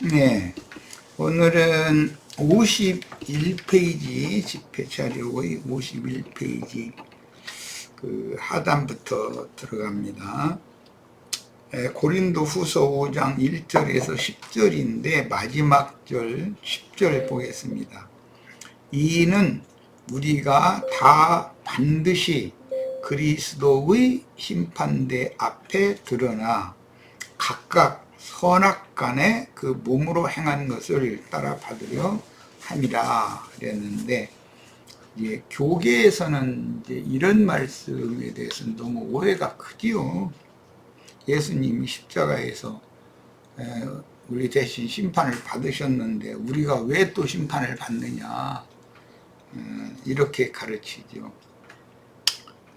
네, 오늘은 51페이지 집회자료의 51페이지 그 하단부터 들어갑니다. 고린도 후서 5장 1절에서 10절인데 마지막 절 10절 보겠습니다. 이는 우리가 다 반드시 그리스도의 심판대 앞에 드러나 각각 선악간에 그 몸으로 행한 것을 따라 받으려 함이라 그랬는데, 이제 교계에서는 이제 이런 말씀에 대해서는 너무 오해가 크지요. 예수님이 십자가에서 우리 대신 심판을 받으셨는데 우리가 왜 또 심판을 받느냐, 이렇게 가르치죠.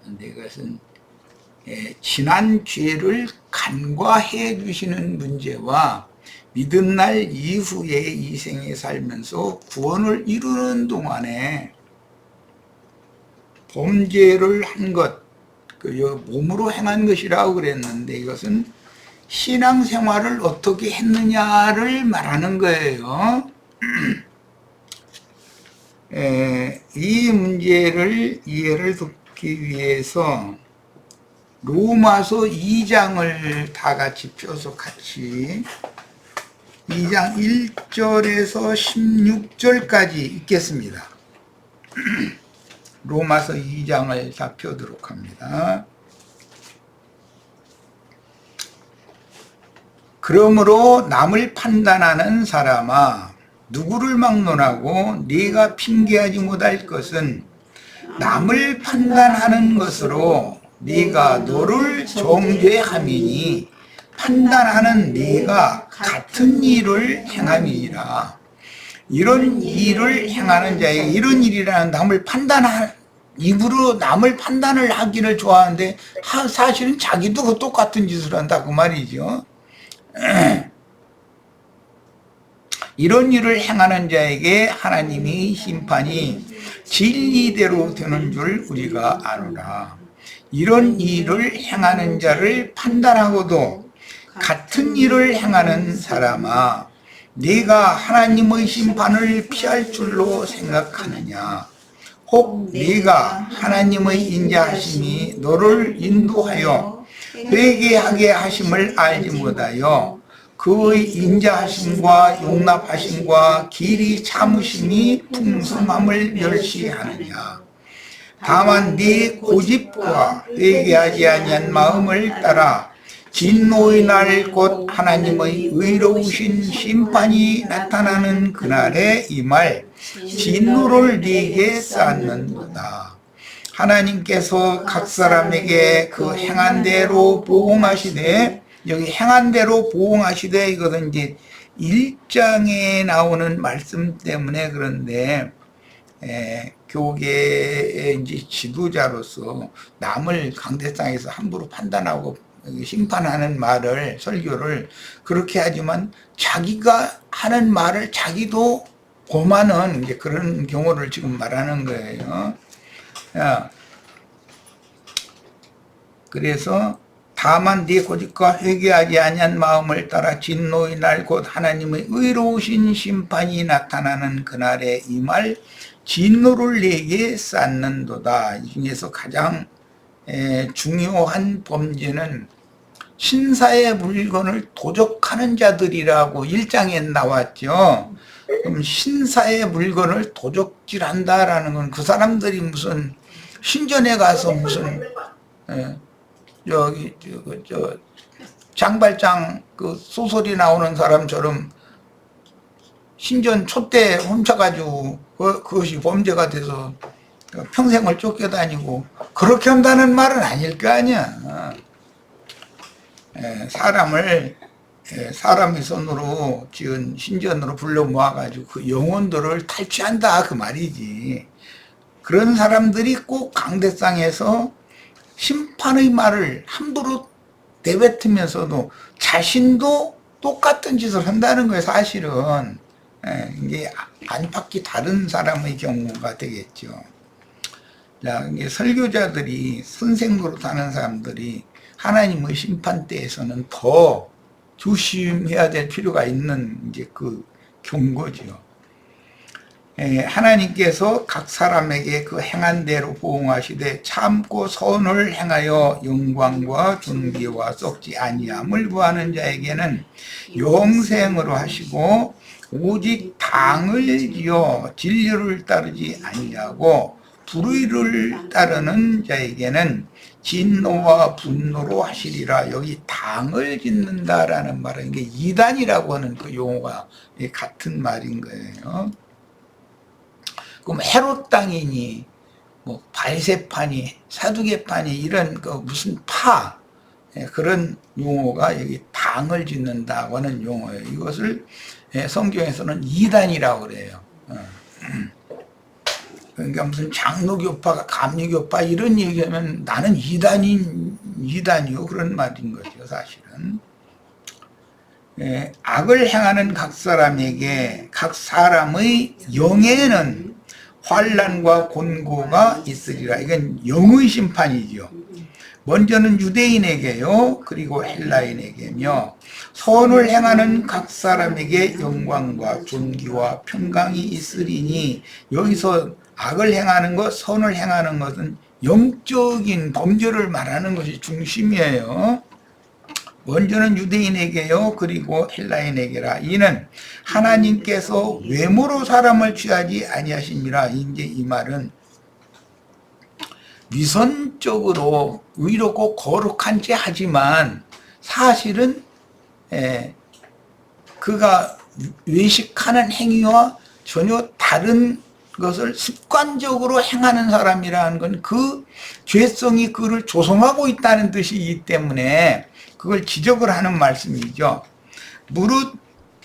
근데 이것은 지난 죄를 간과해 주시는 문제와 믿은 날 이후에 이 생에 살면서 구원을 이루는 동안에 범죄를 한 것, 몸으로 행한 것이라고 그랬는데, 이것은 신앙생활을 어떻게 했느냐를 말하는 거예요. 이 문제를 이해를 돕기 위해서 로마서 2장을 다 같이 펴서 같이 2장 1절에서 16절까지 읽겠습니다. 로마서 2장을 다 펴도록 합니다. 그러므로 남을 판단하는 사람아, 누구를 막론하고 네가 핑계하지 못할 것은 남을 판단하는 것으로 네가 너를 정죄함이니 판단하는 네가 같은 일을 행함이니라. 이런 일을 행하는 자에게, 이런 일이라는 남을 판단한, 입으로 남을 판단을 하기를 좋아하는데 사실은 자기도 그 똑같은 짓을 한다 그 말이죠. 이런 일을 행하는 자에게 하나님의 심판이 진리대로 되는 줄 우리가 아노라. 이런 일을 행하는 자를 판단하고도 같은 일을 행하는 사람아, 네가 하나님의 심판을 피할 줄로 생각하느냐? 혹 네가 하나님의 인자하심이 너를 인도하여 회개하게 하심을 알지 못하여 그의 인자하심과 용납하심과 길이 참으심이 풍성함을 멸시하느냐? 다만 네 고집과 회개하지 아니한 마음을 따라 진노의 날 곧 하나님의 의로우신 심판이 나타나는 그날에 임할 진노를 네게 쌓는도다. 하나님께서 각 사람에게 그 행한 대로 보응하시되, 여기 행한 대로 보응하시되 이것은 이제 1장에 나오는 말씀 때문에 그런데, 교계의 이제 지도자로서 남을 강대상에서 함부로 판단하고 심판하는 말을, 설교를 그렇게 하지만 자기가 하는 말을 자기도 범하는 이제 그런 경우를 지금 말하는 거예요. 그래서 다만 네 고집과 회개하지 아니한 마음을 따라 진노의 날 곧 하나님의 의로우신 심판이 나타나는 그날에 임할 진노를 내게 쌓는도다. 이 중에서 가장 중요한 범죄는 신사의 물건을 도적하는 자들이라고 1장에 나왔죠. 그럼 신사의 물건을 도적질한다라는 건 그 사람들이 무슨 신전에 가서 무슨 장발장 그 소설이 나오는 사람처럼 신전 촛대 훔쳐가지고 그것이 범죄가 돼서 평생을 쫓겨다니고 그렇게 한다는 말은 아닐 거 아니야. 사람을 사람의 손으로 지은 신전으로 불러 모아가지고 그 영혼들을 탈취한다 그 말이지. 그런 사람들이 꼭 강대상에서 심판의 말을 함부로 내뱉으면서도 자신도 똑같은 짓을 한다는 거예요. 사실은 이게 안팎이 다른 사람의 경우가 되겠죠. 자, 이게 설교자들이, 선생 노릇하는 사람들이 하나님의 심판대에서는 더 조심해야 될 필요가 있는 이제 그 경고지요. 하나님께서 각 사람에게 그 행한 대로 보응하시되 참고 선을 행하여 영광과 존귀와 썩지 아니함을 구하는 자에게는 영생으로 하시고 오직 당을 지어 진리를 따르지 아니하고 불의를 따르는 자에게는 진노와 분노로 하시리라. 여기 당을 짓는다라는 말은 이게 이단이라고 하는 그 용어가 같은 말인 거예요. 그럼 헤롯 당이니 뭐 발세파니 사두개파니 이런 그 무슨 파 그런 용어가 여기 당을 짓는다고 하는 용어예요. 이것을 성경에서는 이단이라고 그래요. 그러니까 무슨 장로교파가 감리교파 이런 얘기하면 나는 이단이요 그런 말인 거죠 사실은. 악을 행하는 각 사람에게 각 사람의 영에는 환난과 곤고가 있으리라. 이건 영의 심판이죠. 먼저는 유대인에게요 그리고 헬라인에게며 선을 행하는 각 사람에게 영광과 존귀와 평강이 있으리니, 여기서 악을 행하는 것, 선을 행하는 것은 영적인 범죄를 말하는 것이 중심이에요. 먼저는 유대인에게요 그리고 헬라인에게라. 이는 하나님께서 외모로 사람을 취하지 아니하심이라. 이제 이 말은 위선적으로 의롭고 거룩한 채 하지만 사실은 그가 외식하는 행위와 전혀 다른 것을 습관적으로 행하는 사람이라는 건 그 죄성이 그를 조성하고 있다는 뜻이기 때문에 그걸 지적을 하는 말씀이죠. 무릇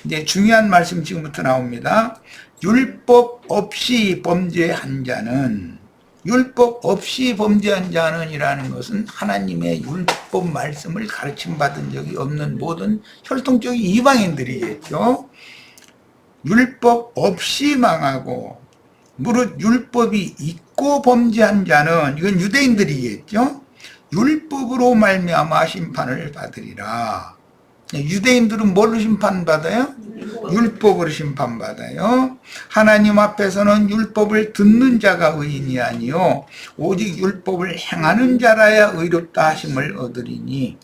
이제 중요한 말씀 지금부터 나옵니다. 율법 없이 범죄한 자는, 율법 없이 범죄한 자는이라는 것은 하나님의 율법 말씀을 가르침 받은 적이 없는 모든 혈통적인 이방인들이겠죠. 율법 없이 망하고 무릇 율법이 있고 범죄한 자는, 이건 유대인들이겠죠. 율법으로 말미암아 심판을 받으리라. 유대인들은 뭘로 심판받아요? 율법으로 심판받아요. 하나님 앞에서는 율법을 듣는 자가 의인이 아니요 오직 율법을 행하는 자라야 의롭다 하심을 얻으리니,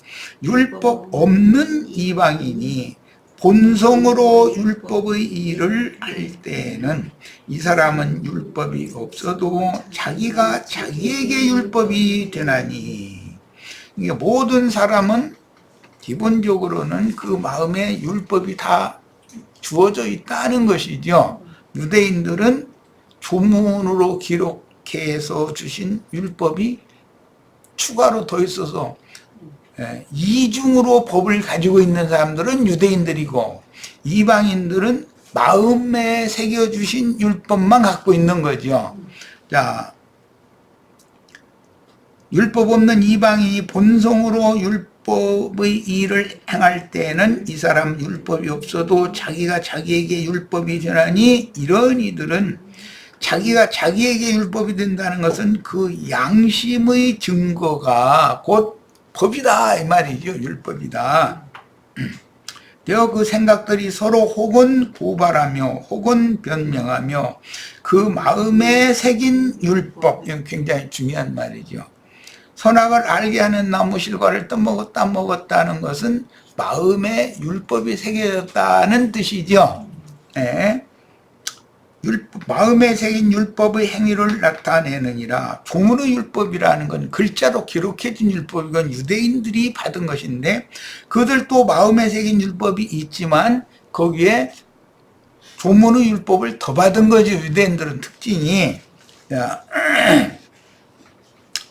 율법 없는 이방인이 본성으로 율법의 일을 할 때에는 이 사람은 율법이 없어도 자기가 자기에게 율법이 되나니. 이게 모든 사람은 기본적으로는 그 마음에 율법이 다 주어져 있다는 것이죠. 유대인들은 조문으로 기록해서 주신 율법이 추가로 더 있어서 이중으로 법을 가지고 있는 사람들은 유대인들이고, 이방인들은 마음에 새겨주신 율법만 갖고 있는 거죠. 자, 율법 없는 이방인이 본성으로 율법의 일을 행할 때는 이 사람 율법이 없어도 자기가 자기에게 율법이 되나니, 이런 이들은 자기가 자기에게 율법이 된다는 것은 그 양심의 증거가 곧 법이다 이 말이죠. 율법이다. 되어 그 생각들이 서로 혹은 고발하며 혹은 변명하며 그 마음에 새긴 율법, 이건 굉장히 중요한 말이죠. 선악을 알게 하는 나무 실과를 먹었다는 것은 마음에 율법이 새겨졌다는 뜻이죠. 마음에 새긴 율법의 행위를 나타내느니라. 조문의 율법이라는 건 글자로 기록해진 율법이건 유대인들이 받은 것인데, 그들도 마음에 새긴 율법이 있지만 거기에 조문의 율법을 더 받은 거죠. 유대인들은 특징이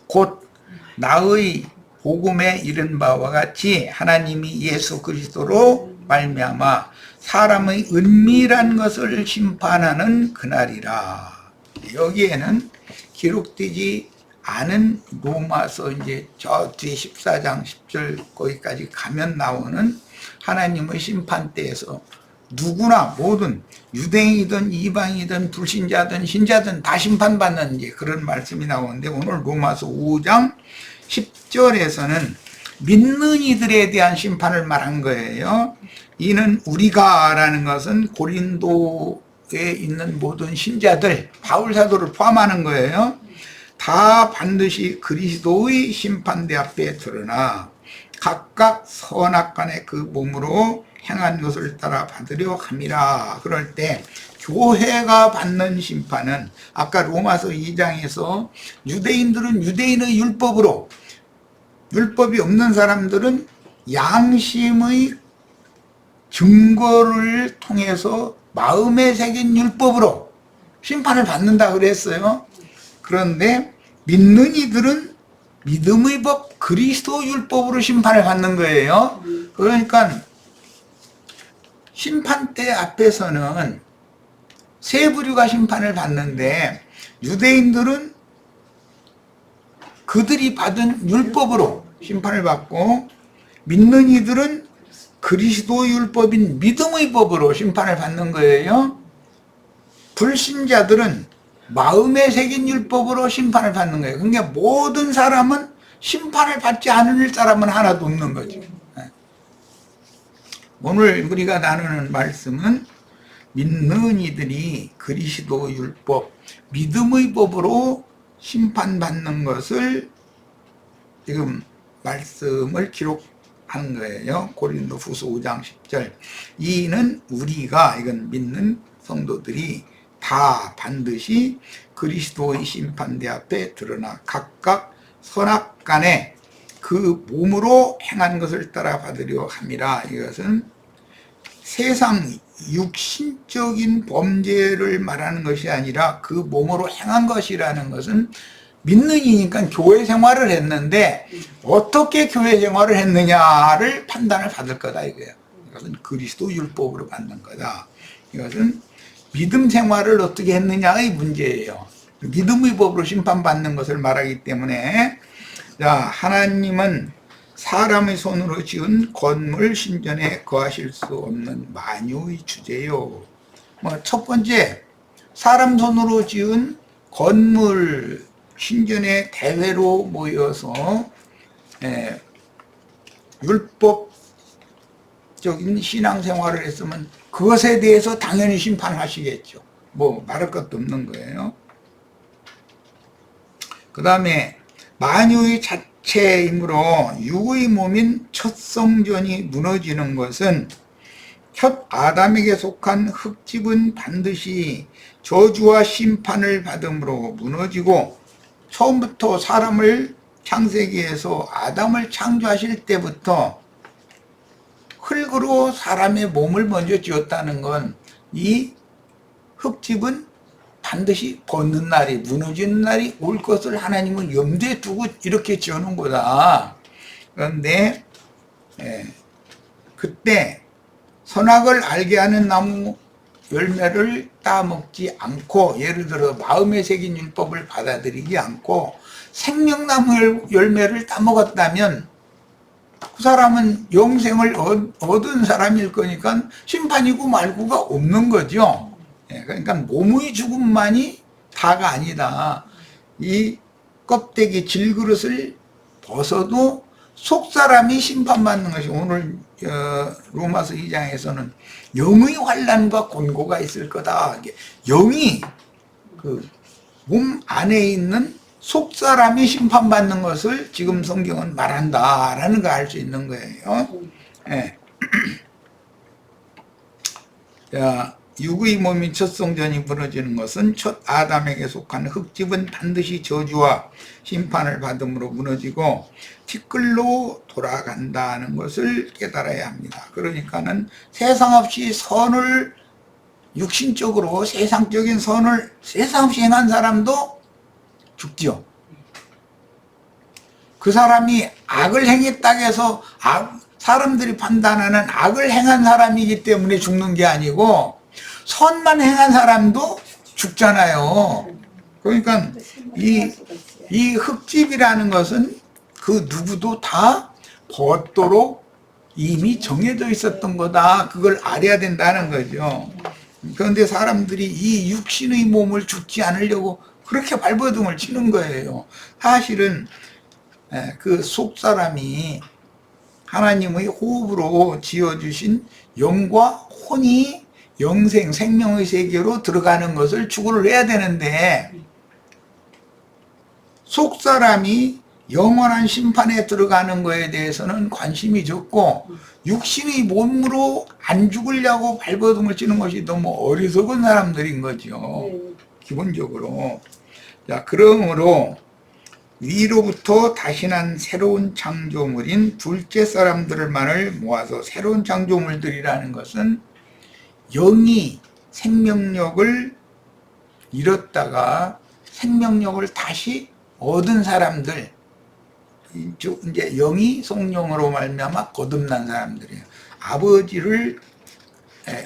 곧 나의 복음에 이른 바와 같이 하나님이 예수 그리스도로 말미암아 사람의 은밀한 것을 심판하는 그날이라. 여기에는 기록되지 않은 로마서 이제 저 뒤에 14장 10절 거기까지 가면 나오는 하나님의 심판 때에서 누구나 모든 유대인이든 이방이든 불신자든 신자든 다 심판받는 이제 그런 말씀이 나오는데, 오늘 로마서 5장 10절에서는 믿는 이들에 대한 심판을 말한 거예요. 이는 우리가라는 것은 고린도에 있는 모든 신자들, 바울 사도를 포함하는 거예요. 다 반드시 그리스도의 심판대 앞에 드러나 각각 선악간에 그 몸으로 행한 것을 따라 받으려 함이라. 그럴 때 교회가 받는 심판은 아까 로마서 2장에서 유대인들은 유대인의 율법으로, 율법이 없는 사람들은 양심의 증거를 통해서 마음에 새긴 율법으로 심판을 받는다 그랬어요. 그런데 믿는 이들은 믿음의 법 그리스도 율법으로 심판을 받는 거예요. 그러니까 심판대 앞에서는 세 부류가 심판을 받는데 유대인들은 그들이 받은 율법으로 심판을 받고 믿는 이들은 그리스도 율법인 믿음의 법으로 심판을 받는 거예요. 불신자들은 마음에 새긴 율법으로 심판을 받는 거예요. 그러니까 모든 사람은 심판을 받지 않을 사람은 하나도 없는 거죠. 오늘 우리가 나누는 말씀은 믿는 이들이 그리스도 율법, 믿음의 법으로 심판받는 것을 지금 말씀을 기록한 거예요. 고린도후서 5장 10절. 이는 우리가, 이건 믿는 성도들이 다 반드시 그리스도의 심판대 앞에 드러나 각각 선악간에 그 몸으로 행한 것을 따라 받으려 함이라. 이것은 세상 육신적인 범죄를 말하는 것이 아니라 그 몸으로 행한 것이라는 것은 믿는 이니까 교회 생활을 했는데 어떻게 교회 생활을 했느냐를 판단을 받을 거다 이거예요. 이것은 그리스도 율법으로 받는 거다. 이것은 믿음 생활을 어떻게 했느냐의 문제예요. 믿음의 법으로 심판받는 것을 말하기 때문에, 자, 하나님은 사람의 손으로 지은 건물 신전에 거하실 수 없는 만유의 주제요. 첫 번째, 사람 손으로 지은 건물 신전에 대회로 모여서 율법적인 신앙생활을 했으면 그것에 대해서 당연히 심판하시겠죠. 말할 것도 없는 거예요. 그 다음에 만유의 자체이므로 육의 몸인 첫 성전이 무너지는 것은 첫 아담에게 속한 흙집은 반드시 저주와 심판을 받음으로 무너지고, 처음부터 사람을 창세기에서 아담을 창조하실 때부터 흙으로 사람의 몸을 먼저 지었다는 건 이 흙집은 반드시 벗는 날이, 무너지는 날이 올 것을 하나님은 염두에 두고 이렇게 지어놓은 거다. 그런데 그때 선악을 알게 하는 나무 열매를 따먹지 않고, 예를 들어 마음에 새긴 율법을 받아들이지 않고 생명나무 열매를 따먹었다면 그 사람은 영생을 얻은 사람일 거니까 심판이고 말고가 없는 거죠. 그러니까 몸의 죽음만이 다가 아니다. 이 껍데기 질그릇을 벗어도 속사람이 심판받는 것이, 오늘 로마서 2장에서는 영의 환난과 곤고가 있을 거다. 영이 그 몸 안에 있는 속사람이 심판받는 것을 지금 성경은 말한다라는 걸 알 수 있는 거예요. 네. 자, 육의 몸인 첫 성전이 무너지는 것은 첫 아담에게 속한 흙집은 반드시 저주와 심판을 받음으로 무너지고 티끌로 돌아간다는 것을 깨달아야 합니다. 그러니까는 세상 없이 선을, 육신적으로 세상적인 선을 세상 없이 행한 사람도 죽죠. 그 사람이 악을 행했다고 해서 사람들이 판단하는 악을 행한 사람이기 때문에 죽는 게 아니고 선만 행한 사람도 죽잖아요. 그러니까 이 흙집이라는 것은 그 누구도 다 벗도록 이미 정해져 있었던 거다. 그걸 알아야 된다는 거죠. 그런데 사람들이 이 육신의 몸을 죽지 않으려고 그렇게 발버둥을 치는 거예요. 사실은 그 속사람이 하나님의 호흡으로 지어주신 영과 혼이 영생, 생명의 세계로 들어가는 것을 추구를 해야 되는데 속사람이 영원한 심판에 들어가는 것에 대해서는 관심이 적고 육신의 몸으로 안 죽으려고 발버둥을 치는 것이 너무 어리석은 사람들인 거죠. 기본적으로. 자, 그러므로 위로부터 다시 난 새로운 창조물인 둘째 사람들만을 모아서 새로운 창조물들이라는 것은 영이 생명력을 잃었다가 생명력을 다시 얻은 사람들, 이제 영이 성령으로 말미암아 거듭난 사람들이에요. 아버지를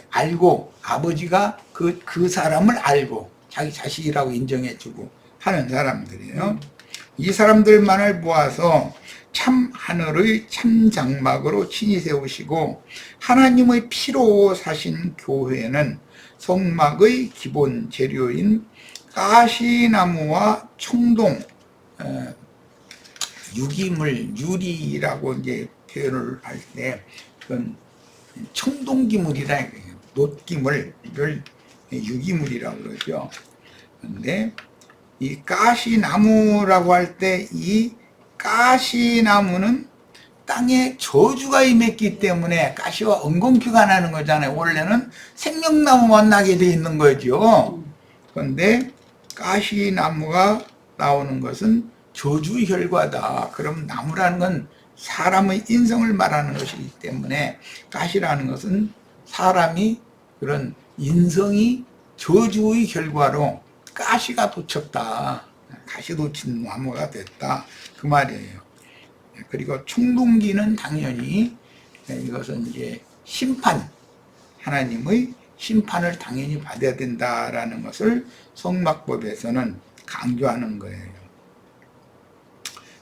알고 아버지가 그 사람을 알고 자기 자식이라고 인정해주고 하는 사람들이에요. 이 사람들만을 모아서 참 하늘의 참 장막으로 친히 세우시고 하나님의 피로 사신 교회는 성막의 기본 재료인 가시나무와 청동, 유기물, 유리라고 이제 표현을 할 때 그건 청동기물이라 놋기물을 유기물이라고 그러죠. 근데 이 가시나무라고 할 때 이 가시나무는 땅에 저주가 임했기 때문에 가시와 엉겅퀴가 나는 거잖아요. 원래는 생명나무만 나게 돼 있는 거죠. 그런데 가시나무가 나오는 것은 저주의 결과다. 그럼 나무라는 건 사람의 인성을 말하는 것이기 때문에 가시라는 것은 사람이 그런 인성이 저주의 결과로 가시가 돋쳤다. 가시 돋친 나무가 됐다. 그 말이에요. 그리고 청동기는 당연히 이것은 이제 심판, 하나님의 심판을 당연히 받아야 된다라는 것을 성막법에서는 강조하는 거예요.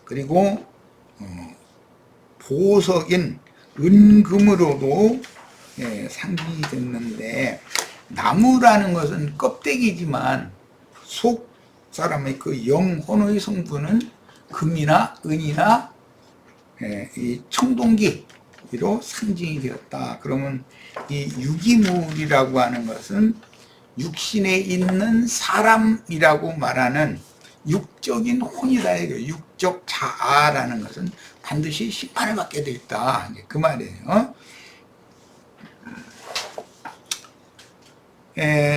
그리고 보석인 은금으로도 상징이 됐는데 나무라는 것은 껍데기지만 속 사람의 그 영혼의 성분은 금이나 은이나 이 청동기로 상징이 되었다. 그러면 이 유기물이라고 하는 것은 육신에 있는 사람이라고 말하는 육적인 혼이다. 육적 자아라는 것은 반드시 심판을 받게 돼 있다. 그 말이에요.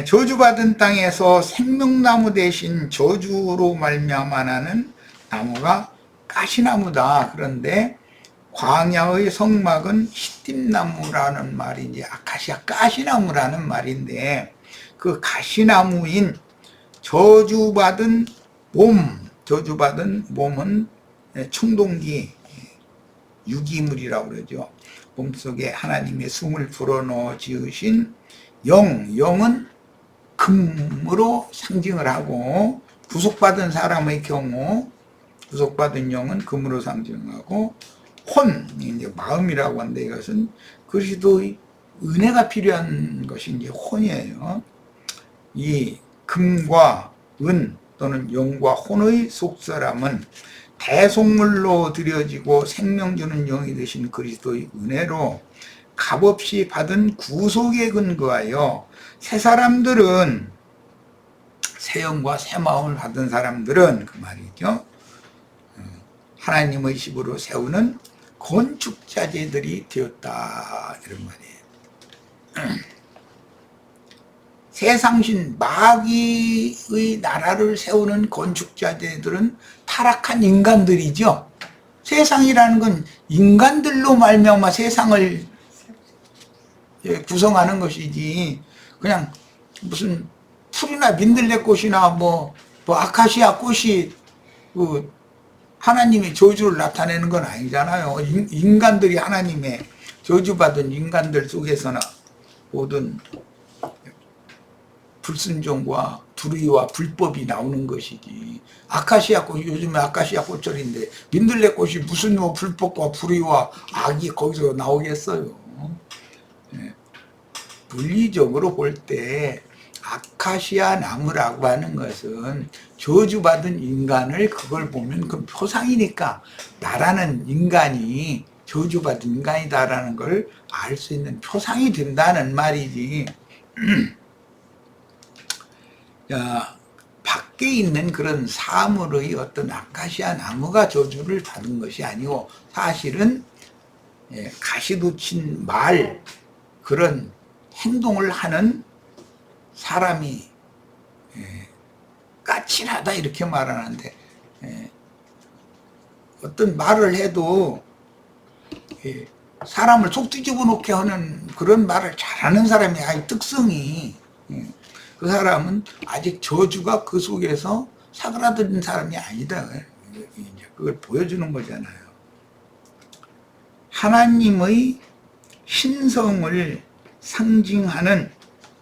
저주받은 땅에서 생명나무 대신 저주로 말미암아 나는 나무가 가시나무다. 그런데 광야의 성막은 시띠나무라는 말이 이제 아카시아 가시나무라는 말인데 그 가시나무인 저주받은 몸은 청동기, 유기물이라고 그러죠. 몸속에 하나님의 숨을 불어넣어 지으신 영은 금으로 상징을 하고 구속받은 사람의 경우 구속받은 영은 금으로 상징하고 이제 마음이라고 하는데 이것은 그리스도의 은혜가 필요한 것이 이제 혼이에요. 이 금과 은 또는 영과 혼의 속사람은 대속물로 드려지고 생명 주는 영이 되신 그리스도의 은혜로 값없이 받은 구속에 근거하여 새 사람들은 새 영과 새 마음을 받은 사람들은 그 말이죠. 하나님의 집으로 세우는 건축자재들이 되었다 이런 말이에요. 세상신 마귀의 나라를 세우는 건축자들은 타락한 인간들이죠. 세상이라는 건 인간들로 말미암아 세상을 구성하는 것이지 그냥 무슨 풀이나 민들레꽃이나 뭐 아카시아 꽃이 그 하나님의 저주를 나타내는 건 아니잖아요. 인간들이 하나님의 저주받은 인간들 속에서나 모든 불순종과 불의와 불법이 나오는 것이지. 아카시아 꽃, 요즘에 아카시아 꽃절인데 민들레 꽃이 무슨 뭐 불법과 불의와 악이 거기서 나오겠어요. 물리적으로 볼 때 아카시아 나무라고 하는 것은 저주받은 인간을 그걸 보면 그 표상이니까 나라는 인간이 저주받은 인간이다라는 걸 알 수 있는 표상이 된다는 말이지. 자, 밖에 있는 그런 사물의 어떤 아카시아 나무가 저주를 받은 것이 아니고 사실은 가시도 친 말, 그런 행동을 하는 사람이 까칠하다 이렇게 말하는데, 어떤 말을 해도 사람을 속 뒤집어 놓게 하는 그런 말을 잘하는 사람이 아주 특성이, 그 사람은 아직 저주가 그 속에서 사그라든 사람이 아니다. 이제 그걸 보여주는 거잖아요. 하나님의 신성을 상징하는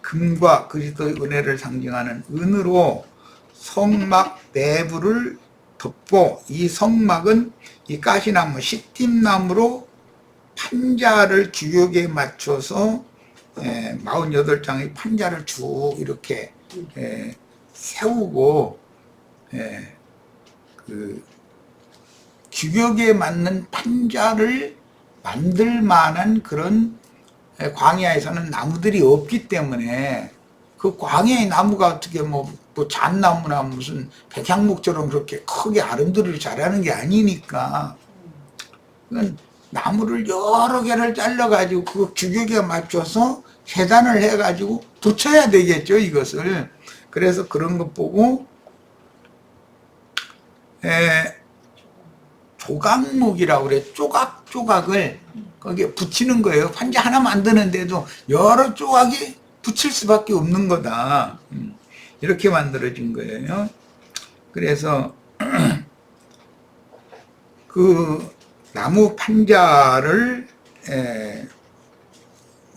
금과 그리스도의 은혜를 상징하는 은으로 성막 내부를 덮고, 이 성막은 이 가시나무 시팀나무로 판자를 규격에 맞춰서 48장의 판자를 쭉 이렇게 세우고, 그 규격에 맞는 판자를 만들 만한 그런 광야에서는 나무들이 없기 때문에, 그 광야의 나무가 어떻게 뭐 잣나무나 무슨 백향목처럼 그렇게 크게 아름드리를 자라는 게 아니니까, 그건 나무를 여러 개를 잘라가지고 그 규격에 맞춰서 재단을 해가지고 붙여야 되겠죠, 이것을. 그래서 그런 것 보고 조각목이라고 그래. 조각을 거기에 붙이는 거예요. 판자 하나 만드는데도 여러 조각이 붙일 수밖에 없는 거다. 이렇게 만들어진 거예요. 그래서 그 나무 판자를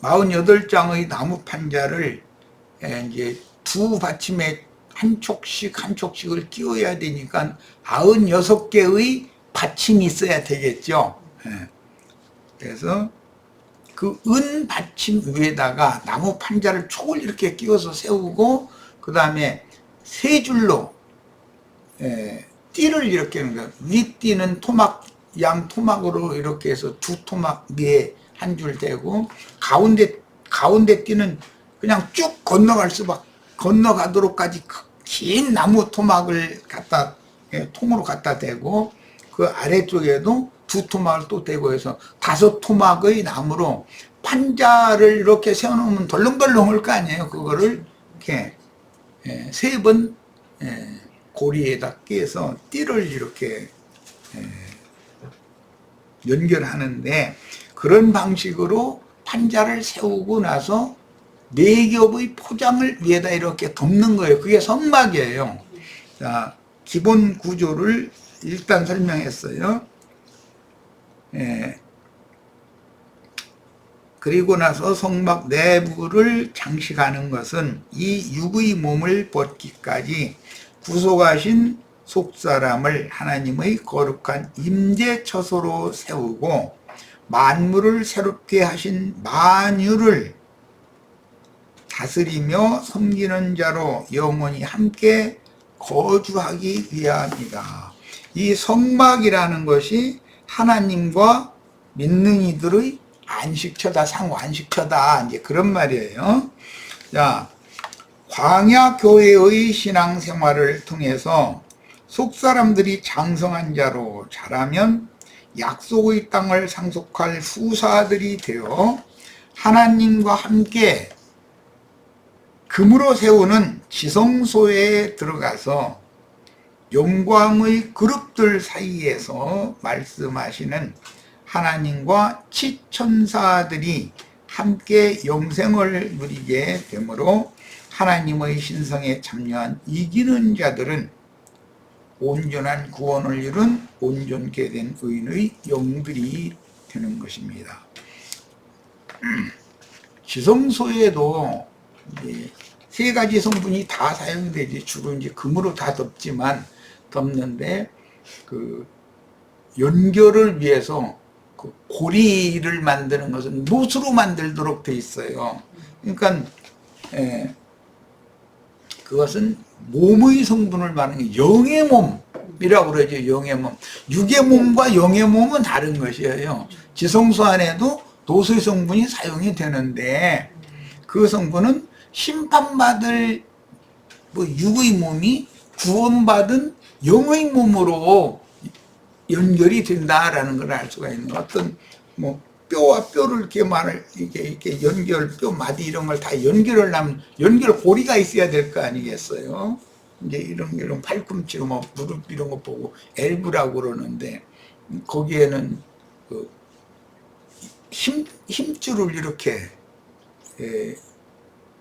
48장의 나무 판자를 이제 두 받침에 한 촉씩을 끼워야 되니까 96개의 받침이 있어야 되겠죠. 그래서 그 은 받침 위에다가 나무 판자를 촉을 이렇게 끼워서 세우고, 그 다음에 세 줄로 띠를 이렇게 하는 거예요. 윗띠는 양 토막으로 이렇게 해서 두 토막 위에 한 줄 대고, 가운데 띠는 그냥 쭉 건너가도록까지 긴 나무 토막을 통으로 갖다 대고, 그 아래쪽에도 두 토막을 또 대고 해서 5토막의 나무로 판자를 이렇게 세워놓으면 덜렁덜렁 할 거 아니에요. 그거를 이렇게 3번 고리에다 끼워서 띠를 이렇게 연결하는데, 그런 방식으로 판자를 세우고 나서 4겹의 포장을 위에다 이렇게 덮는 거예요. 그게 성막이에요. 자, 기본 구조를 일단 설명했어요. 그리고 나서 성막 내부를 장식하는 것은 이 육의 몸을 벗기까지 구속하신 속사람을 하나님의 거룩한 임재처소로 세우고, 만물을 새롭게 하신 만유를 다스리며 섬기는 자로 영원히 함께 거주하기 위함이다. 이 성막이라는 것이 하나님과 믿는 이들의 안식처다, 상호 안식처다, 이제 그런 말이에요. 자, 광야 교회의 신앙생활을 통해서 속사람들이 장성한 자로 자라면 약속의 땅을 상속할 후사들이 되어 하나님과 함께 금으로 세우는 지성소에 들어가서 영광의 그룹들 사이에서 말씀하시는 하나님과 치천사들이 함께 영생을 누리게 되므로 하나님의 신성에 참여한 이기는 자들은 온전한 구원을 이룬 온전케 된 의인의 영들이 되는 것입니다. 지성소에도 이제 3가지 성분이 다 사용되지, 주로 이제 금으로 다 덮는데, 그 연결을 위해서 그 고리를 만드는 것은 못으로 만들도록 돼 있어요. 그러니까 그것은 몸의 성분을 말하는 게 영의 몸, 몸이라고 그러죠. 영의 몸. 육의 몸과 영의 몸은 다른 것이에요. 지성소 안에도 노소의 성분이 사용이 되는데 그 성분은 심판받을 육의 몸이 구원받은 영의 몸으로 연결이 된다라는 걸 알 수가 있는 어떤 뼈와 뼈를 이렇게 뼈 마디 이런 걸 다 연결을 하면 연결 고리가 있어야 될 거 아니겠어요? 이제 이런 팔꿈치 무릎 이런 거 보고 엘브라고 그러는데 거기에는 힘줄을 이렇게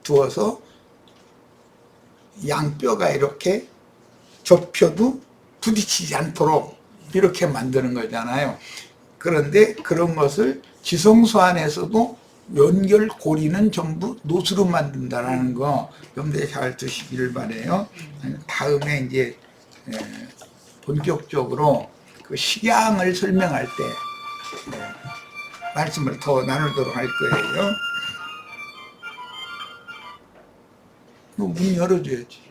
두어서 양뼈가 이렇게 접혀도 부딪히지 않도록 이렇게 만드는 거잖아요. 그런데 그런 것을 지성소 안에서도 연결 고리는 전부 노수로 만든다라는 거 염두에 잘 두시기를 바래요. 다음에 이제 본격적으로 그 식양을 설명할 때 말씀을 더 나누도록 할 거예요. 문 열어줘야지.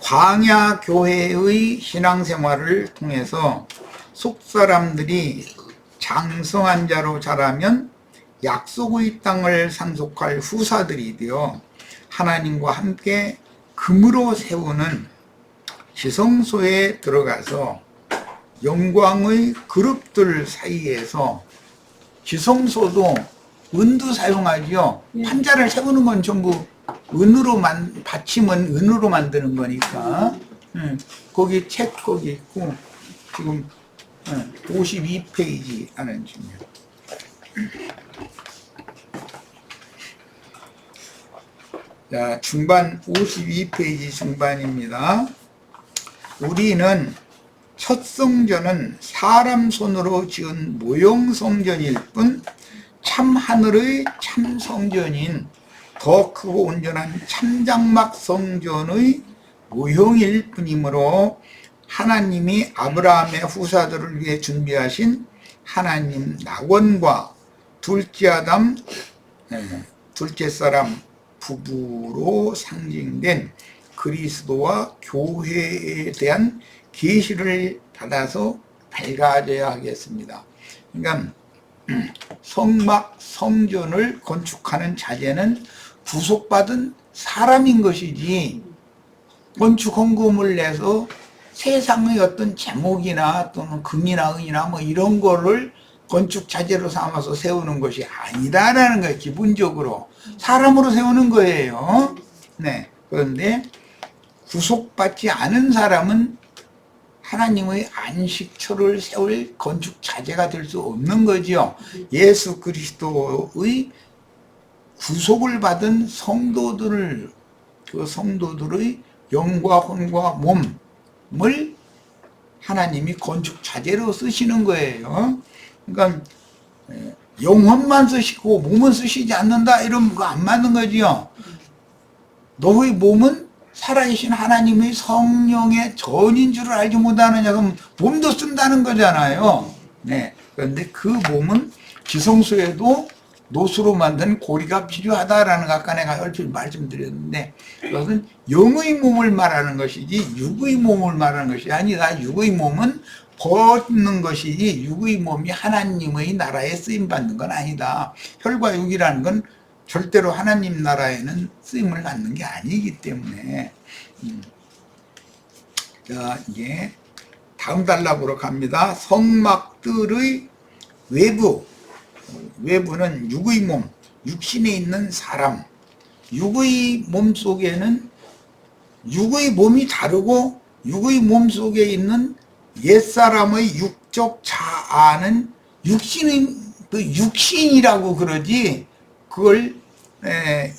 광야 교회의 신앙생활을 통해서 속사람들이 장성한 자로 자라면 약속의 땅을 상속할 후사들이 되어 하나님과 함께 금으로 세우는 지성소에 들어가서 영광의 그룹들 사이에서 지성소도 은도 사용하죠. 판자를 세우는 건 전부 은으로 받침은 은으로 만드는 거니까. 거기 책 거기 있고 지금 52페이지 하는 중이에요. 자, 중반 52페이지 중반입니다. 우리는 첫 성전은 사람 손으로 지은 모형 성전일 뿐 참 하늘의 참 성전인 더 크고 온전한 참장막 성전의 모형일 뿐이므로 하나님이 아브라함의 후사들을 위해 준비하신 하나님 낙원과 둘째 아담, 둘째 사람 부부로 상징된 그리스도와 교회에 대한 계시를 받아서 밝아져야 하겠습니다. 그러니까 성막 성전을 건축하는 자재는 구속받은 사람인 것이지 건축 헌금을 내서 세상의 어떤 제목이나 또는 금이나 은이나 이런 거를 건축 자재로 삼아서 세우는 것이 아니다라는 거예요. 기본적으로 사람으로 세우는 거예요. 네. 그런데 구속받지 않은 사람은 하나님의 안식처를 세울 건축 자재가 될 수 없는 거죠. 예수 그리스도의 구속을 받은 성도들을 그 성도들의 영과 혼과 몸을 하나님이 건축 자재로 쓰시는 거예요. 그러니까 영혼만 쓰시고 몸은 쓰시지 않는다 이러면 그거 안 맞는 거지요. 너의 몸은 살아계신 하나님의 성령의 전인 줄을 알지 못하느냐 그럼 몸도 쓴다는 거잖아요. 네. 그런데 그 몸은 지성소에도 노수로 만든 고리가 필요하다라는 거 아까 내가 얼핏 말씀드렸는데 그것은 영의 몸을 말하는 것이지 육의 몸을 말하는 것이 아니다. 육의 몸은 벗는 것이지 육의 몸이 하나님의 나라에 쓰임받는 건 아니다. 혈과 육이라는 건 절대로 하나님 나라에는 쓰임을 받는 게 아니기 때문에 자 이제 다음 단락으로 갑니다. 성막들의 외부는 육의 몸, 육신에 있는 사람. 육의 몸 속에는 육의 몸이 다르고 육의 몸 속에 있는 옛사람의 육적 자아는 육신이라고 그러지 그걸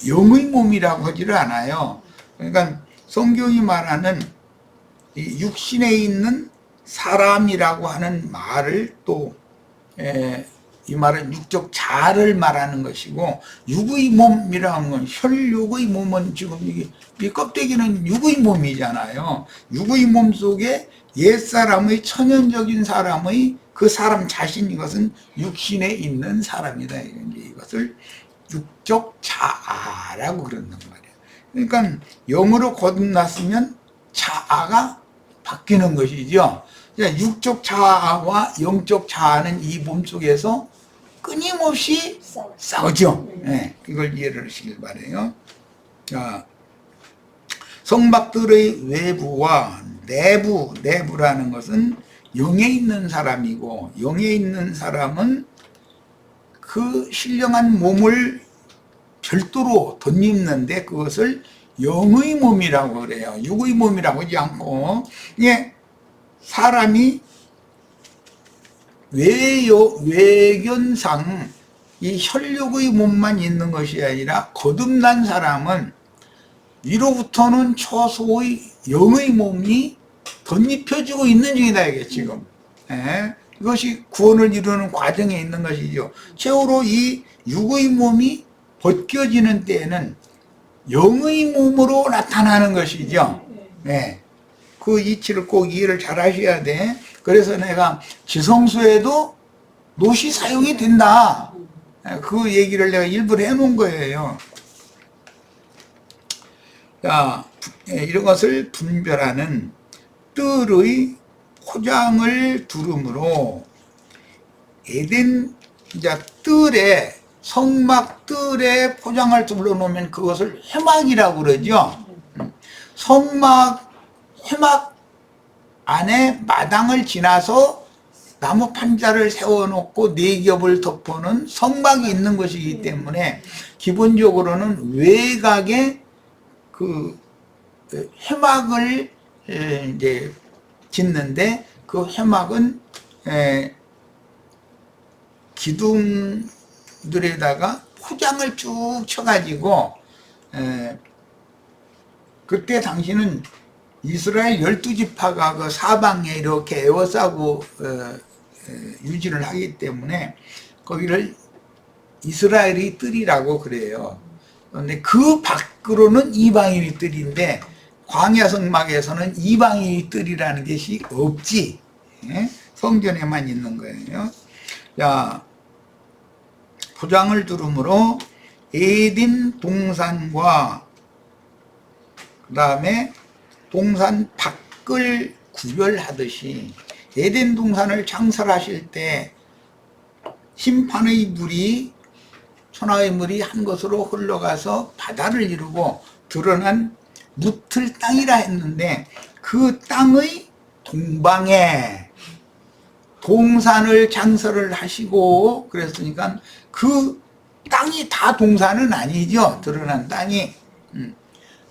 영의 몸이라고 하지를 않아요. 그러니까 성경이 말하는 이 육신에 있는 사람이라고 하는 말을 또 이 말은 육적 자아를 말하는 것이고 육의 몸이라는 건 혈육의 몸은 지금 이 껍데기는 육의 몸이잖아요. 육의 몸 속에 옛사람의 천연적인 사람의 그 사람 자신 이것은 육신에 있는 사람이다. 이것을 육적 자아라고 그런단 말이에요. 그러니까 영으로 거듭났으면 자아가 바뀌는 것이죠. 육적 자아와 영적 자아는 이 몸속에서 끊임없이 싸우죠. 네, 이걸 이해를 하시길 바라요. 자, 성막들의 외부와 내부라는 것은 영에 있는 사람이고, 영에 있는 사람은 그 신령한 몸을 별도로 덧입는데 그것을 영의 몸이라고 그래요. 육의 몸이라고 하지 않고, 예, 사람이 외견상 이 혈육의 몸만 있는 것이 아니라 거듭난 사람은 위로부터는 초소의 영의 몸이 덧입혀지고 있는 중이다 이게 지금. 예, 이것이 구원을 이루는 과정에 있는 것이죠. 최후로 이 육의 몸이 벗겨지는 때에는 영의 몸으로 나타나는 것이죠. 예, 그 이치를 꼭 이해를 잘 하셔야 돼. 그래서 내가 지성소에도 노시 사용이 된다. 그 얘기를 내가 일부러 해놓은 거예요. 자, 이런 것을 분별하는 뜰의 포장을 두름으로 에덴 뜰에 성막 뜰에 포장을 둘러놓으면 그것을 회막이라고 그러죠. 회막 안에 마당을 지나서 나무 판자를 세워놓고 네 겹을 덮어놓은 성막이 있는 것이기 때문에 기본적으로는 외곽에 그 회막을 이제 짓는데 그 회막은 기둥들에다가 포장을 쭉 쳐가지고 그때 당시는 이스라엘 12지파가 그 사방에 이렇게 에워싸고 유지를 하기 때문에 거기를 이스라엘의 뜰이라고 그래요. 그런데 그 밖으로는 이방인의 뜰인데 광야 성막에서는 이방인의 뜰이라는 것이 없지. 성전에만 있는 거예요. 자, 포장을 두름으로 에덴 동산과 그 다음에 동산 밖을 구별하듯이 에덴 동산을 창설하실 때 심판의 물이 천하의 물이 한 곳으로 흘러가서 바다를 이루고 드러난 묻을 땅이라 했는데 그 땅의 동방에 동산을 창설을 하시고 그랬으니까 그 땅이 다 동산은 아니죠. 드러난 땅이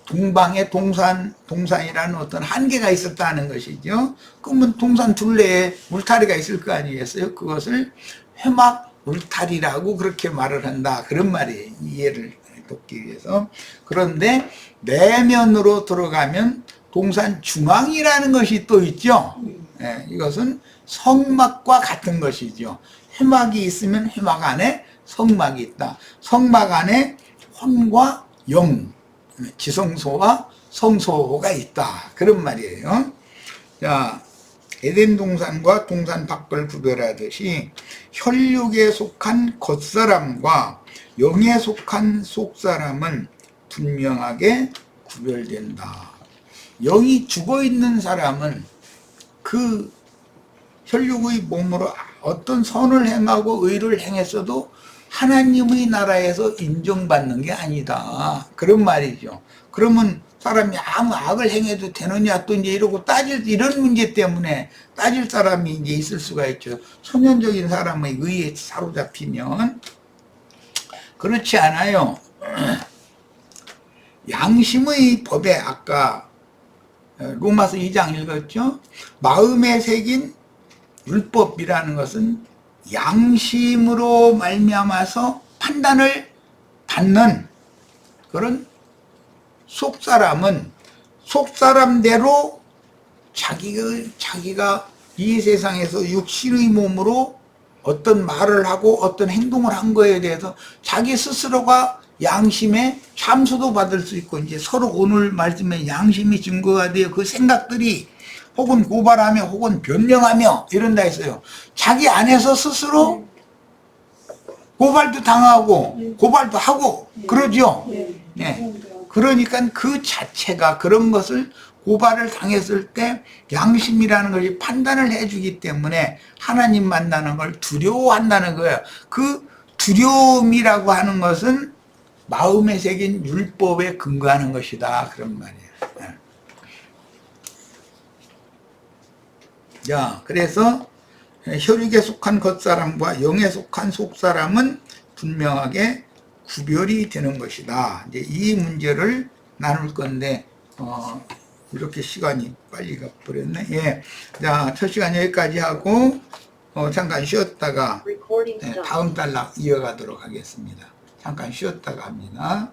동방에 동산이라는 어떤 한계가 있었다는 것이죠. 그러면 동산 둘레에 울타리가 있을 거 아니겠어요? 그것을 회막 울타리라고 그렇게 말을 한다. 그런 말이에요. 이해를 돕기 위해서. 그런데 내면으로 들어가면 동산 중앙이라는 것이 또 있죠. 예, 이것은 성막과 같은 것이죠. 회막이 있으면 회막 안에 성막이 있다. 성막 안에 혼과 영, 지성소와 성소가 있다. 그런 말이에요. 자, 에덴 동산과 동산 밖을 구별하듯이 혈육에 속한 겉사람과 영에 속한 속사람은 분명하게 구별된다. 영이 죽어있는 사람은 그 혈육의 몸으로 어떤 선을 행하고 의를 행했어도 하나님의 나라에서 인정받는 게 아니다. 그런 말이죠. 그러면 사람이 아무 악을 행해도 되느냐 또 이제 이러고 이런 문제 때문에 따질 사람이 이제 있을 수가 있죠. 소년적인 사람의 의에 사로잡히면. 그렇지 않아요. 양심의 법에 아까 로마서 2장 읽었죠. 마음에 새긴 율법이라는 것은 양심으로 말미암아서 판단을 받는 그런 속사람은 속사람대로 자기가 이 세상에서 육신의 몸으로 어떤 말을 하고 어떤 행동을 한 거에 대해서 자기 스스로가 양심에 참소도 받을 수 있고, 이제 서로 오늘 말씀에 양심이 증거가 되어 그 생각들이 혹은 고발하며 혹은 변명하며 이런다 했어요. 자기 안에서 스스로 고발도 당하고 고발도 하고 그러죠. 네. 그러니까 그 자체가 그런 것을 고발을 당했을 때 양심이라는 것이 판단을 해주기 때문에 하나님 만나는 걸 두려워한다는 거예요. 그 두려움이라고 하는 것은 마음에 새긴 율법에 근거하는 것이다. 그런 말이에요. 자, 그래서 혈육에 속한 겉사람과 영에 속한 속사람은 분명하게 구별이 되는 것이다. 이제 이 문제를 나눌 건데, 이렇게 시간이 빨리 가버렸네. 예. 자, 첫 시간 여기까지 하고, 잠깐 쉬었다가, 다음 달 이어가도록 하겠습니다. 잠깐 쉬었다가 합니다.